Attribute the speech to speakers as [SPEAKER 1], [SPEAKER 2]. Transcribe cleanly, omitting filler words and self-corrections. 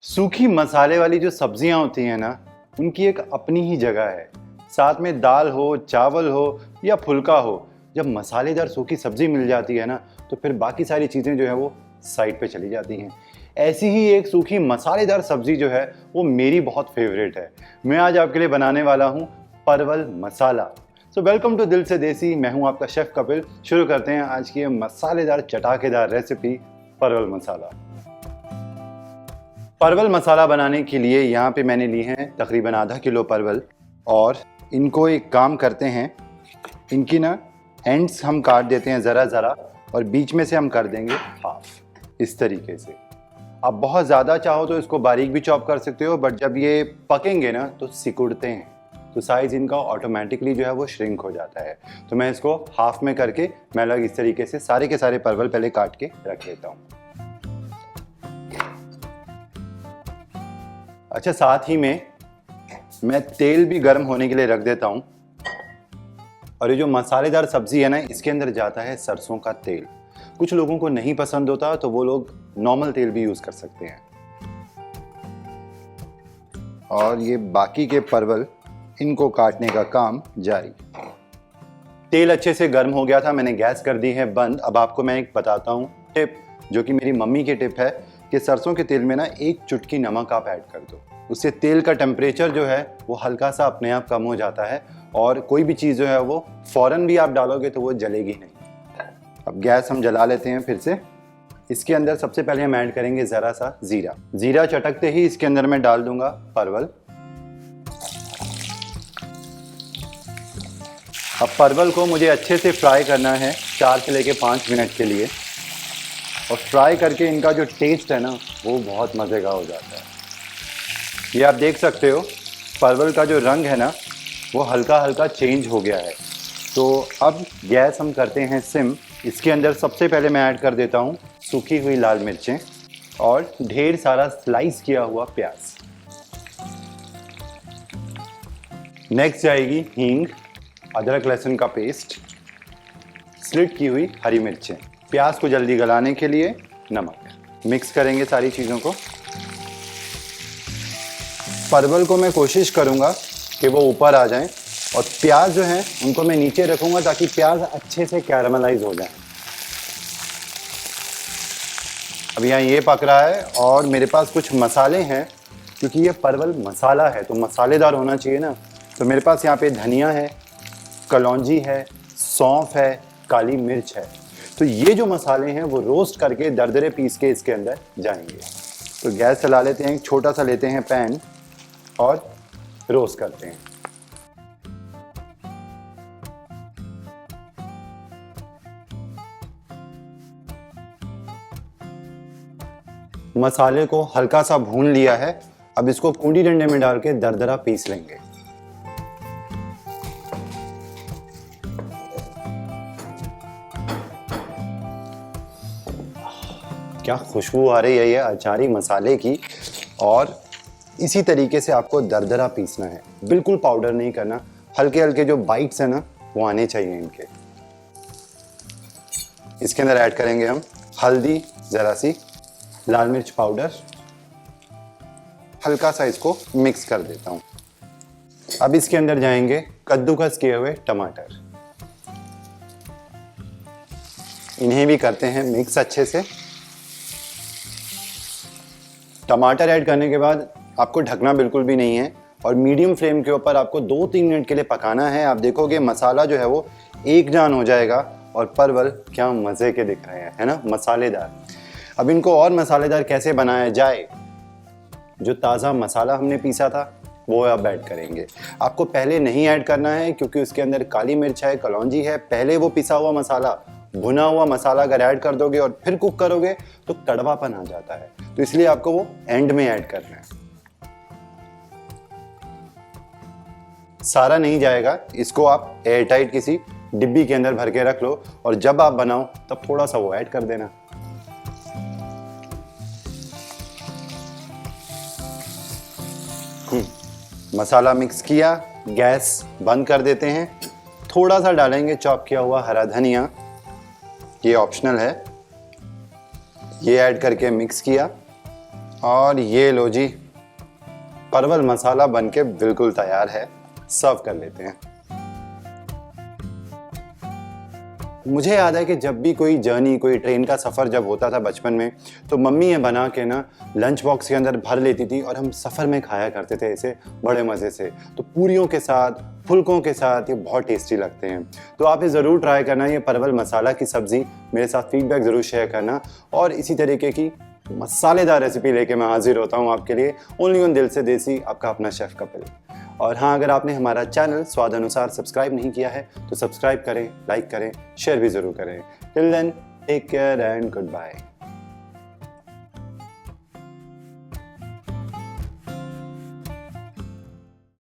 [SPEAKER 1] सूखी मसाले वाली जो सब्जियां होती हैं ना, उनकी एक अपनी ही जगह है। साथ में दाल हो, चावल हो या फुल्का हो, जब मसालेदार सूखी सब्जी मिल जाती है ना, तो फिर बाकी सारी चीज़ें जो है वो साइड पे चली जाती हैं। ऐसी ही एक सूखी मसालेदार सब्जी जो है वो मेरी बहुत फेवरेट है। मैं आज आपके लिए बनाने वाला हूँ परवल मसाला। सो वेलकम टू दिल से देसी। मैं हूँ आपका शेफ कपिल। शुरू करते हैं आज की ये मसालेदार चटाकेदार रेसिपी परवल मसाला। परवल मसाला बनाने के लिए यहाँ पे मैंने लिए हैं तकरीबन आधा किलो परवल, और इनको एक काम करते हैं, इनकी ना एंड्स हम काट देते हैं ज़रा ज़रा, और बीच में से हम कर देंगे हाफ इस तरीके से। आप बहुत ज़्यादा चाहो तो इसको बारीक भी चॉप कर सकते हो, बट जब ये पकेंगे ना तो सिकुड़ते हैं, तो साइज़ इनका ऑटोमेटिकली जो है वो श्रिंक हो जाता है। तो मैं इसको हाफ में करके मैं अलग इस तरीके से सारे के सारे परवल पहले काट के रख लेता हूँ। अच्छा, साथ ही में मैं तेल भी गर्म होने के लिए रख देता हूँ। और ये जो मसालेदार सब्जी है ना, इसके अंदर जाता है सरसों का तेल। कुछ लोगों को नहीं पसंद होता तो वो लोग नॉर्मल तेल भी यूज़ कर सकते हैं। और ये बाकी के परवल, इनको काटने का काम जारी। तेल अच्छे से गर्म हो गया था, मैंने गैस कर दी है बंद। अब आपको मैं एक बताता हूँ टिप, जो कि मेरी मम्मी की टिप है, कि सरसों के तेल में ना एक चुटकी नमक आप ऐड कर दो। उससे तेल का टेम्परेचर जो है वो हल्का सा अपने आप कम हो जाता है, और कोई भी चीज़ जो है वो फ़ौरन भी आप डालोगे तो वो जलेगी नहीं। अब गैस हम जला लेते हैं फिर से। इसके अंदर सबसे पहले हम ऐड करेंगे ज़रा सा ज़ीरा। ज़ीरा चटकते ही इसके अंदर मैं डाल दूंगा परवल। अब परवल को मुझे अच्छे से फ्राई करना है 4 से लेके 5 मिनट के लिए, और फ्राई करके इनका जो टेस्ट है ना वो बहुत मज़े का हो जाता है। ये आप देख सकते हो परवल का जो रंग है ना वो हल्का हल्का चेंज हो गया है। तो अब गैस हम करते हैं सिम। इसके अंदर सबसे पहले मैं ऐड कर देता हूँ सूखी हुई लाल मिर्चें और ढेर सारा स्लाइस किया हुआ प्याज। नेक्स्ट जाएगी हींग, अदरक लहसुन का पेस्ट, स्लिट की हुई हरी मिर्चें, प्याज को जल्दी गलाने के लिए नमक। मिक्स करेंगे सारी चीज़ों को। परवल को मैं कोशिश करूँगा कि वो ऊपर आ जाएं, और प्याज जो हैं उनको मैं नीचे रखूँगा ताकि प्याज अच्छे से कैरामलाइज हो जाए। अब यहाँ ये पक रहा है, और मेरे पास कुछ मसाले हैं, क्योंकि ये परवल मसाला है तो मसालेदार होना चाहिए ना। तो मेरे पास यहाँ पे धनिया है, कलौंजी है, सौंफ है, काली मिर्च है। तो ये जो मसाले हैं वो रोस्ट करके दरदरे पीस के इसके अंदर जाएंगे। तो गैस चला लेते हैं, एक छोटा सा लेते हैं पैन और रोस्ट करते हैं। मसाले को हल्का सा भून लिया है। अब इसको कूंडी डंडे में डाल के दरदरा पीस लेंगे। क्या खुशबू आ रही है ये अचारी मसाले की। और इसी तरीके से आपको दरदरा पीसना है, बिल्कुल पाउडर नहीं करना। हल्के हल्के जो बाइट्स है ना वो आने चाहिए इनके। इसके अंदर ऐड करेंगे हम हल्दी, ज़रा सी लाल मिर्च पाउडर, हल्का सा इसको मिक्स कर देता हूँ। अब इसके अंदर जाएंगे कद्दूकस किए हुए टमाटर, इन्हें भी करते हैं मिक्स अच्छे से। टमाटर ऐड करने के बाद आपको ढकना बिल्कुल भी नहीं है, और मीडियम फ्लेम के ऊपर आपको 2-3 मिनट के लिए पकाना है। आप देखोगे मसाला जो है वो एक जान हो जाएगा, और परवल क्या मज़े के दिख रहे हैं, है ना, मसालेदार। अब इनको और मसालेदार कैसे बनाया जाए, जो ताज़ा मसाला हमने पीसा था वो अब ऐड करेंगे। आपको पहले नहीं ऐड करना है, क्योंकि उसके अंदर काली मिर्च है, कलौंजी है। पहले वो पिसा हुआ मसाला, भुना हुआ मसाला अगर ऐड कर दोगे और फिर कुक करोगे तो कड़वापन आ जाता है। तो इसलिए आपको वो एंड में ऐड करना है। सारा नहीं जाएगा, इसको आप एयरटाइट किसी डिब्बी के अंदर भर के रख लो, और जब आप बनाओ तब थोड़ा सा वो ऐड कर देना। मसाला मिक्स किया, गैस बंद कर देते हैं। थोड़ा सा डालेंगे चॉप किया हुआ हरा धनिया, ये ऑप्शनल है। ये ऐड करके मिक्स किया। और ये लो जी, परवल मसाला बनके बिल्कुल तैयार है। सर्व कर लेते हैं। मुझे याद है कि जब भी कोई जर्नी, कोई ट्रेन का सफ़र जब होता था बचपन में, तो मम्मी ये बना के ना लंच बॉक्स के अंदर भर लेती थी और हम सफ़र में खाया करते थे इसे बड़े मज़े से। तो पूरियों के साथ, फुलकों के साथ ये बहुत टेस्टी लगते हैं। तो आप ये ज़रूर ट्राई करना, ये परवल मसाला की सब्ज़ी। मेरे साथ फीडबैक ज़रूर शेयर करना और इसी तरीके की मसालेदार रेसिपी लेके मैं हाजिर होता हूँ आपके लिए। ओनली ऑन दिल से देसी, आपका अपना शेफ़ कपिल। और हाँ, अगर आपने हमारा चैनल स्वाद अनुसार सब्सक्राइब नहीं किया है तो सब्सक्राइब करें, लाइक करें, शेयर भी ज़रूर करें। Till then, take care and good bye.